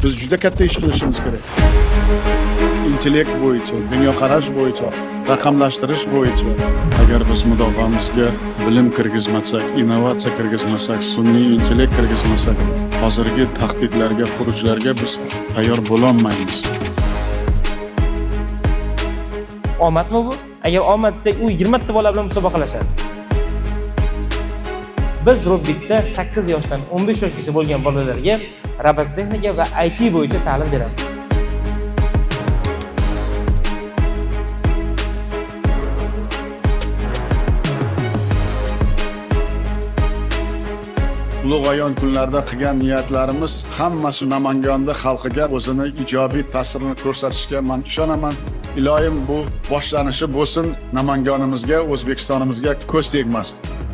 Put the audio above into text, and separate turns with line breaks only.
Biz juda katta ish qilishimiz kerak. Intellekt bo'yicha, dunyoqarash bo'yicha, raqamlashtirish bo'yicha agar biz mudofaamizga bilim kirgizmasak, innovatsiya kirgizmasak, sun'iy intellekt kirgizmasak, hozirgi tahdidlarga, xurujlarga biz tayyor bo'la olmaymiz.
Omadmi bu? Agar omad desak, u 20 ta bola bilan musobaqalashadi. Biz Robbikda 8 yoshdan 15 yoshgacha bo'lgan bolalarga robototexnika va IT bo'yicha ta'lim beramiz.
Ulug' ayon kunlarda qilgan niyatlarimiz hammasi Namangonda xalqiga o'zini ijobiy ta'sirini ko'rsatishiga men ishonaman. Iloyim bu boshlanishi bo'lsin, Namangonimizga, O'zbekistonimizga ko'z tegmasin.